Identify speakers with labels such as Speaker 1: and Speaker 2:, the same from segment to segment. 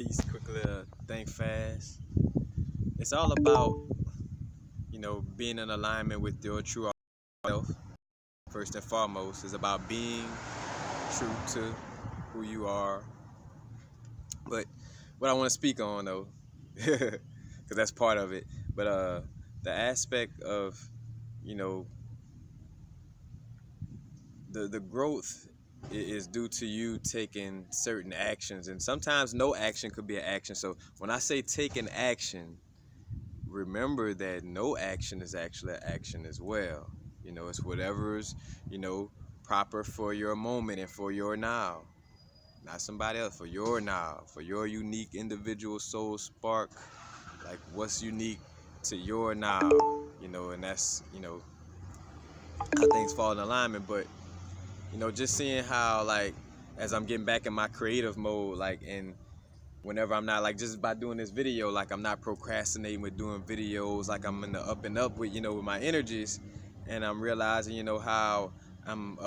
Speaker 1: Peace, quickly, think fast. It's all about, being in alignment with your true self. First and foremost, it's about being true to who you are. But what I want to speak on, though, because that's part of it. But the aspect of, you know, the growth is due to you taking certain actions, and sometimes no action could be an action. So when I say taking action, remember that no action is actually an action as well. It's whatever's, you know, proper for your moment and for your now. Not somebody else, for your now, for your unique individual soul spark, like what's unique to your now, and that's, how things fall in alignment. But, just seeing how, like, as I'm getting back in my creative mode, like, and whenever I'm not, like, just by doing this video, like I'm not procrastinating with doing videos, like I'm in the up and up with, with my energies, and I'm realizing, how I'm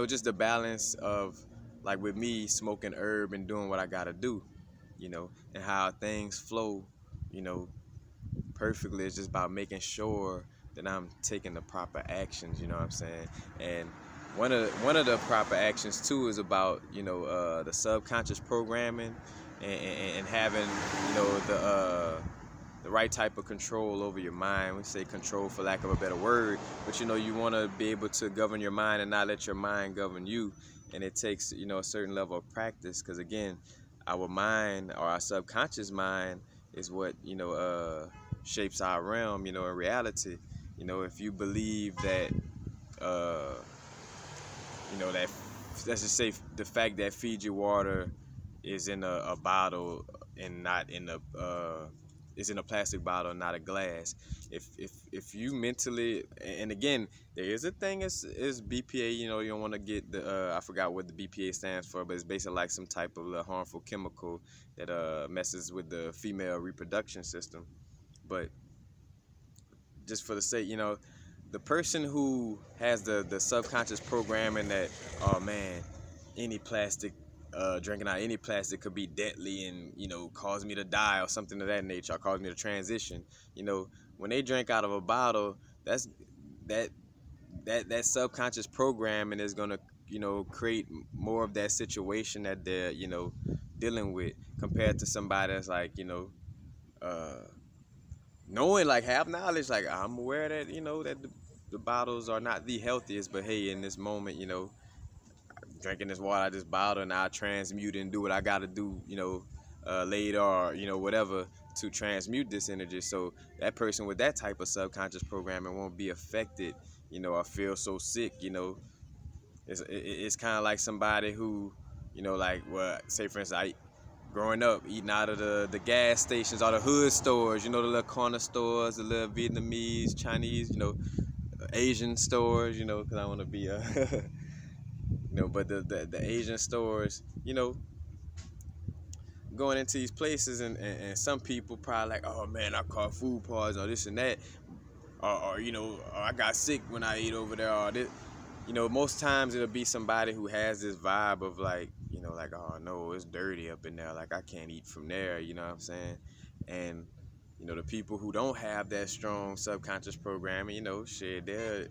Speaker 1: just the balance of, like, with me smoking herb and doing what I gotta do, and how things flow, you know, perfectly. It's just about making sure that I'm taking the proper actions, you know what I'm saying? And one of the proper actions too is about, the subconscious programming, and having, the right type of control over your mind. We say control for lack of a better word, but you want to be able to govern your mind and not let your mind govern you. And it takes, a certain level of practice, because again, our mind, or our subconscious mind, is what, shapes our realm, in reality. If you believe that, uh, that, let's just say, the fact that Fiji water is in a bottle and not in a is in a plastic bottle, not a glass. If you mentally, and again, there is a thing is BPA. You don't want to get the I forgot what the BPA stands for, but it's basically like some type of harmful chemical that messes with the female reproduction system. But just for the sake, the person who has the subconscious programming that, oh man, any plastic, drinking out any plastic could be deadly and, cause me to die or something of that nature, or cause me to transition. When they drink out of a bottle, that's that that subconscious programming is gonna, create more of that situation that they're, dealing with, compared to somebody that's like, uh knowing, like, have knowledge, like, I'm aware that, that the bottles are not the healthiest, but hey, in this moment, drinking this water out of this bottle, and I'll transmute and do what I gotta do, later, or whatever, to transmute this energy. So that person with that type of subconscious programming won't be affected, or feel so sick. It's kind of like somebody who, like, well, say for instance, growing up eating out of the gas stations or the hood stores, the little corner stores, the little Vietnamese, Chinese, Asian stores, because I want to be but the Asian stores, going into these places, and some people probably like, oh man, I caught food poisoning or this and that, or or I got sick when I ate over there, or this. Most times it'll be somebody who has this vibe of, like, like, oh no, it's dirty up in there, like I can't eat from there, you know what I'm saying? And the people who don't have that strong subconscious programming, shit, they'll,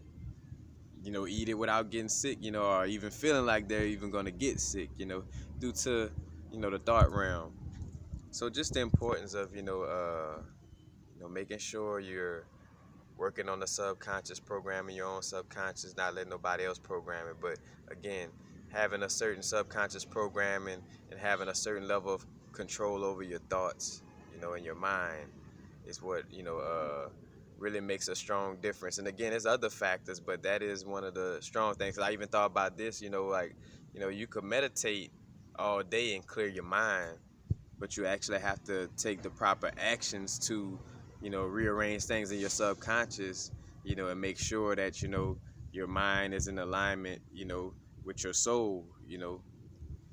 Speaker 1: eat it without getting sick, or even feeling like they're even gonna get sick, due to, the thought realm. So just the importance of, making sure you're working on the subconscious, programming your own subconscious, not letting nobody else program it. But again, having a certain subconscious programming and having a certain level of control over your thoughts, in your mind, is what, really makes a strong difference. And again, there's other factors, but that is one of the strong things. I even thought about this, like, you could meditate all day and clear your mind, but you actually have to take the proper actions to, rearrange things in your subconscious, and make sure that, your mind is in alignment, with your soul,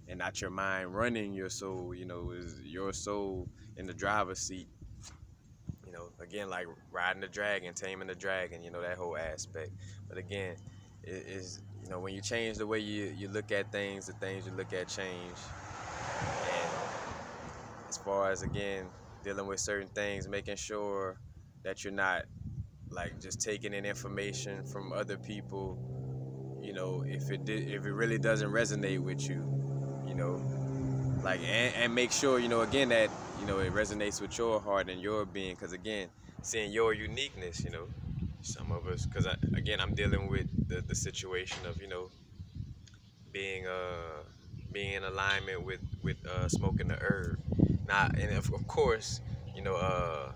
Speaker 1: and not your mind running your soul, is your soul in the driver's seat, again, like riding the dragon, taming the dragon, that whole aspect. But again, it is, when you change the way you look at things, the things you look at change. as far as again dealing with certain things, making sure that you're not like just taking in information from other people, if it really doesn't resonate with you, you know, like and make sure again that it resonates with your heart and your being, because again, seeing your uniqueness, some of us, because again, I'm dealing with the situation of being being in alignment with smoking the herb. Now, and of course, you know uh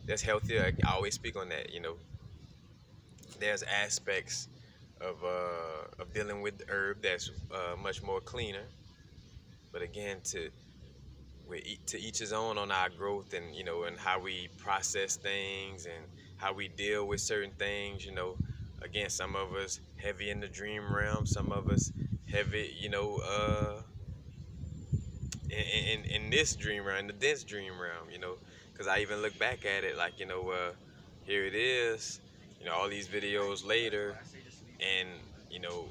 Speaker 1: that's healthier. I always speak on that. There's aspects of dealing with the herb that's much more cleaner. But again, to each his own on our growth, and and how we process things and how we deal with certain things. Again, some of us heavy in the dream realm, some of us heavy, in this dream realm, in the dense dream realm. Because I even look back at it like, here it is, all these videos later, and you know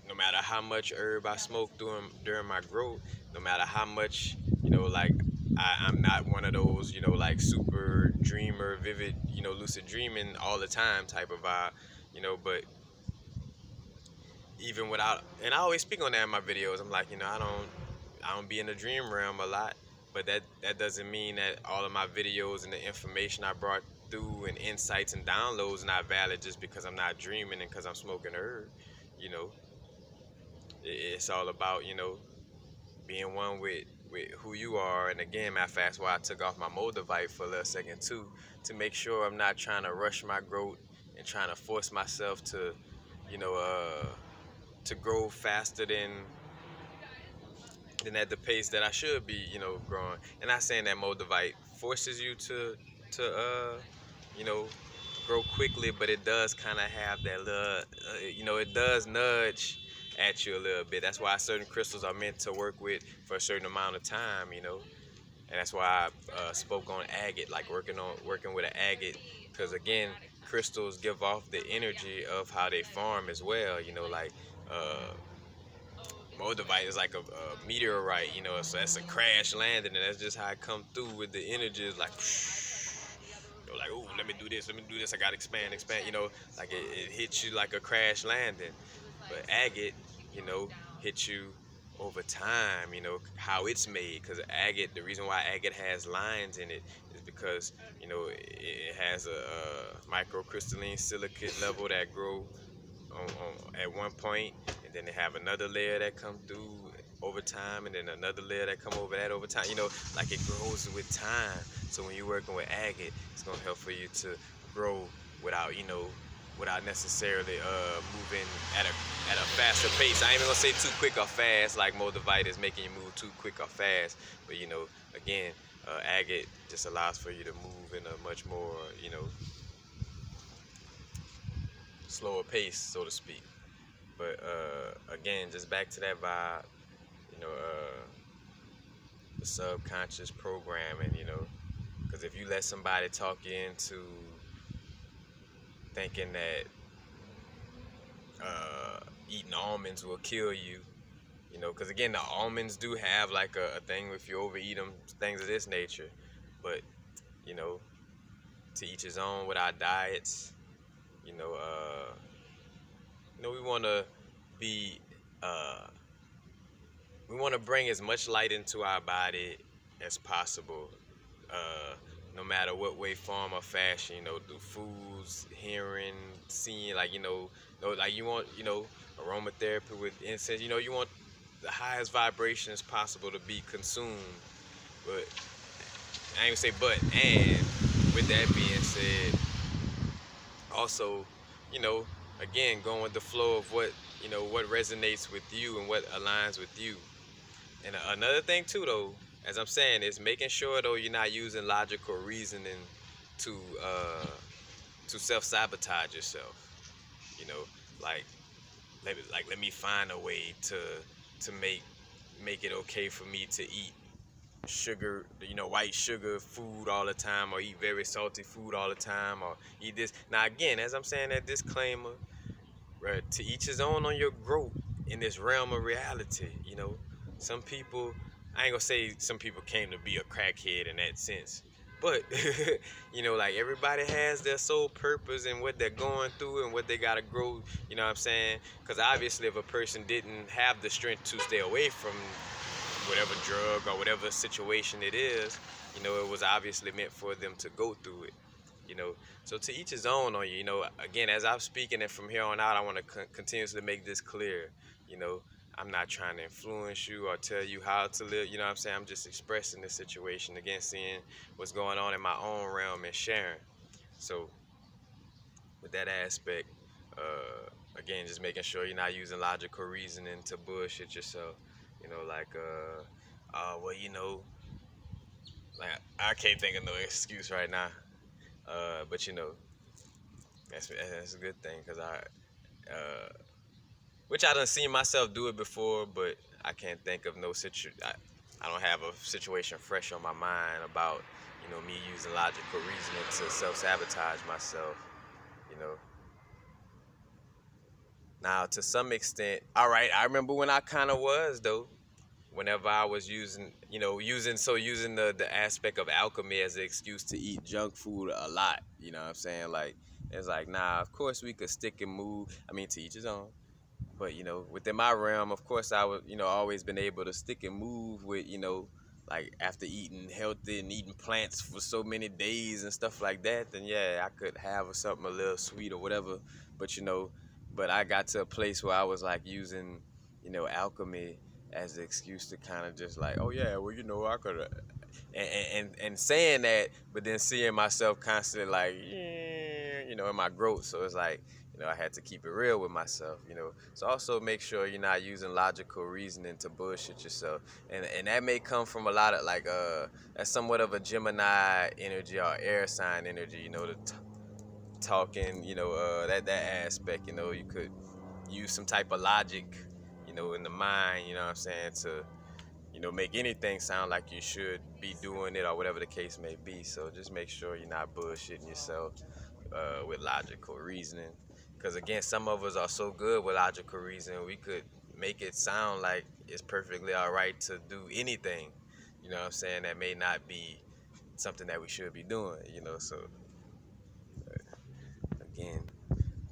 Speaker 1: no matter how much herb I smoked during my growth, no matter how much, like I'm not one of those, like super dreamer, vivid, lucid dreaming all the time type of vibe, but even without, and I always speak on that in my videos. I'm like, I don't be in the dream realm a lot, but that doesn't mean that all of my videos and the information I brought through and insights and downloads not valid just because I'm not dreaming and because I'm smoking herb. You know, it's all about being one with who you are. And again, matter of fact, that's why I took off my Moldavite for a little second too, to make sure I'm not trying to rush my growth and trying to force myself to you know to grow faster than at the pace that I should be, growing. And not saying that Moldavite forces you to you know grow quickly, but it does kind of have that little, it does nudge at you a little bit. That's why certain crystals are meant to work with for a certain amount of time, and that's why I spoke on agate, like working with an agate, because again, crystals give off the energy of how they form as well. Like Moldavite is like a meteorite, so that's a crash landing, and that's just how it come through with the energy. It's like, like, oh, let me do this, I gotta expand, like it hits you like a crash landing. But agate, you know, hits you over time, how it's made. Because agate, the reason why agate has lines in it is because, it has a microcrystalline silicate level that grow at one point, and then they have another layer that come through over time, and then another layer that come over that over time. Like it grows with time. So when you're working with agate, it's gonna help for you to grow without without necessarily moving at a faster pace. I ain't even gonna say too quick or fast, like Moldavite is making you move too quick or fast. But again, agate just allows for you to move in a much more slower pace, so to speak. But again, just back to that vibe, the subconscious programming, because if you let somebody talk you into thinking that eating almonds will kill you, because again, the almonds do have like a thing if you overeat them, things of this nature. But you know, to each his own with our diets. You know, uh, we want to be, uh, we want to bring as much light into our body as possible, no matter what way, form, or fashion. Through foods, hearing, seeing, like like you want, aromatherapy with incense. You want the highest vibrations possible to be consumed. But I ain't gonna say but, and with that being said, also, you know, again, going with the flow of what resonates with you and what aligns with you. And another thing too, though, as I'm saying, is making sure though you're not using logical reasoning to self-sabotage yourself. You know, like let me find a way to make it okay for me to eat sugar, white sugar food all the time, or eat very salty food all the time, or eat this. Now again, as I'm saying that disclaimer, right, to each his own on your growth in this realm of reality. Some people I ain't gonna say some people came to be a crackhead in that sense, but like everybody has their sole purpose and what they're going through and what they gotta grow. You know what I'm saying? Because obviously, if a person didn't have the strength to stay away from whatever drug or whatever situation it is, it was obviously meant for them to go through it. So to each his own on you. Again, as I'm speaking and from here on out, I want to continuously make this clear. You know, I'm not trying to influence you or tell you how to live. You know what I'm saying? I'm just expressing the situation, again, seeing what's going on in my own realm and sharing. So with that aspect, again, just making sure you're not using logical reasoning to bullshit yourself. Like, well, like I can't think of no excuse right now. But that's a good thing, because uh, which I done seen myself do it before, but I can't think of no I don't have a situation fresh on my mind about me using logical reasoning to self-sabotage myself. You know. Now, to some extent, all right, I remember when I kind of was though. Whenever I was using the aspect of alchemy as an excuse to eat junk food a lot. You know what I'm saying? Like, it's like, nah, of course we could stick and move. I mean, to each his own. But, within my realm, of course, I was, always been able to stick and move with, like after eating healthy and eating plants for so many days and stuff like that, then yeah, I could have something a little sweet or whatever. But, but I got to a place where I was like using, alchemy as an excuse to kind of just like, oh yeah, well, I could, and saying that, but then seeing myself constantly like, in my growth. So it's like, I had to keep it real with myself. So also make sure you're not using logical reasoning to bullshit yourself, and that may come from a lot of like that's somewhat of a Gemini energy or air sign energy. The talking, that aspect. You could use some type of logic, in the mind. You know what I'm saying, to make anything sound like you should be doing it or whatever the case may be. So just make sure you're not bullshitting yourself with logical reasoning. Because again, some of us are so good with logical reasoning, we could make it sound like it's perfectly all right to do anything. You know what I'm saying? That may not be something that we should be doing. So again,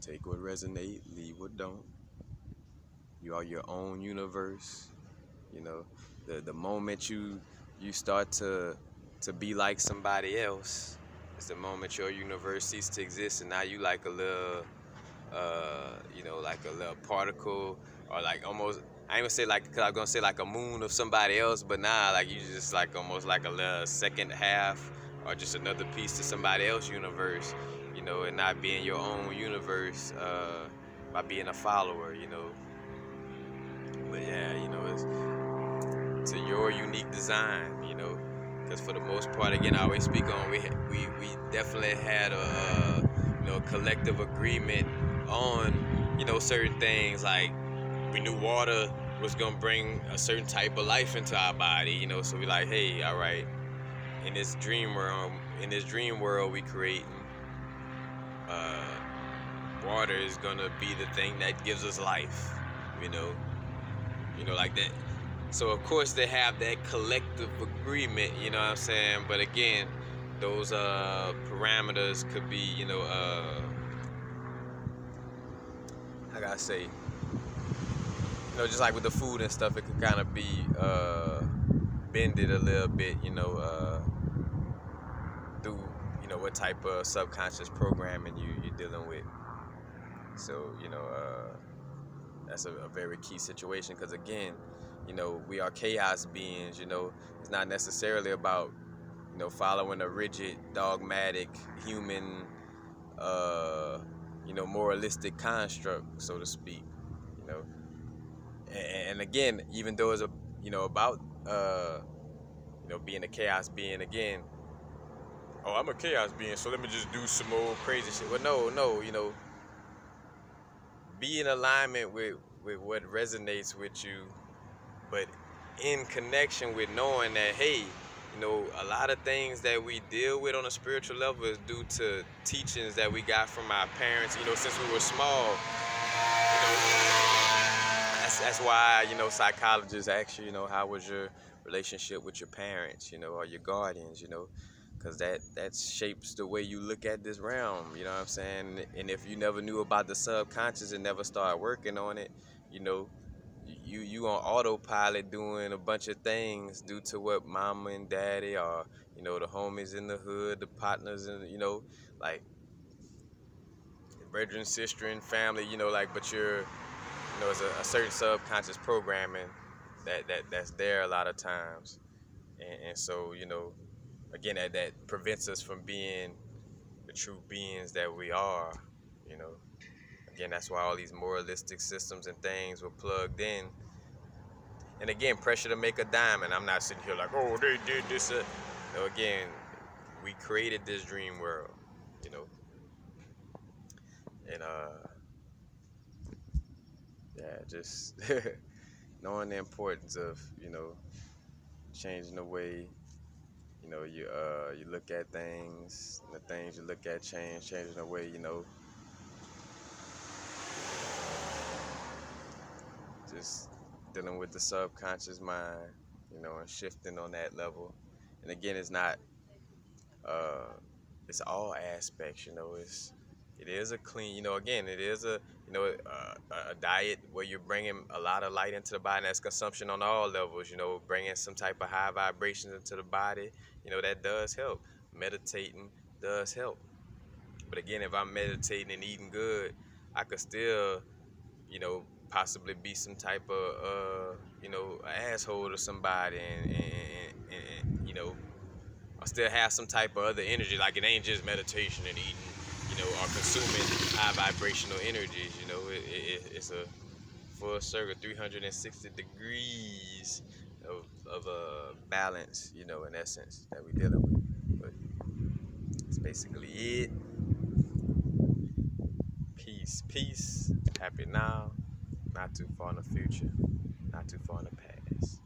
Speaker 1: take what resonate, leave what don't. You are your own universe. You know, the moment you start to be like somebody else, it's the moment your universe ceases to exist, and now you like a little, like a little particle, or like almost. I ain't gonna say like, cause I'm gonna say like a moon of somebody else, but nah, like you just like almost like a little second half, or just another piece to somebody else's universe, and not being your own universe, by being a follower, But yeah, it's to your unique design, because for the most part, again, I always speak on we definitely had a collective agreement on certain things, like we knew water was gonna bring a certain type of life into our body, so we like, hey, all right, in this dream world we create, uh, water is gonna be the thing that gives us life, like that. So of course they have that collective agreement, you know what I'm saying? But again, those parameters could be, I gotta say, just like with the food and stuff, it could kind of be bended a little bit, through what type of subconscious programming you're dealing with. So that's a very key situation, because again, we are chaos beings. It's not necessarily about following a rigid, dogmatic, human, moralistic construct, so to speak. You know, and again, even though it's about being a chaos being, again. Oh, I'm a chaos being, so let me just do some old crazy shit. Well, no, be in alignment with what resonates with you, but in connection with knowing that, hey, a lot of things that we deal with on a spiritual level is due to teachings that we got from our parents, since we were small. That's that's why, psychologists ask you, how was your relationship with your parents, or your guardians, because that shapes the way you look at this realm. You know what I'm saying? And if you never knew about the subconscious and never started working on it, you know, you on autopilot doing a bunch of things due to what mama and daddy or the homies in the hood, the partners, and like brethren, sister, and family. Like, but it's a certain subconscious programming that's there a lot of times, and so again, that prevents us from being the true beings that we are. You know, again, that's why all these moralistic systems and things were plugged in. And again, pressure to make a diamond. I'm not sitting here like, oh, they did this. Again, we created this dream world, you know, and yeah, just knowing the importance of changing the way you look at things, the things you look at changing the way just dealing with the subconscious mind, and shifting on that level. And again, it's not uh, it's all aspects. It is a clean. Again, it is a diet where you're bringing a lot of light into the body. That's consumption on all levels. Bringing some type of high vibrations into the body. That does help. Meditating does help. But again, if I'm meditating and eating good, I could still, possibly be some type of, asshole to somebody, and I still have some type of other energy. Like, it ain't just meditation and eating, or consuming high vibrational energies. It's a full circle, 360 degrees of balance, in essence, that we dealing with. But that's basically it. Peace. Happy now. Not too far in the future. Not too far in the past.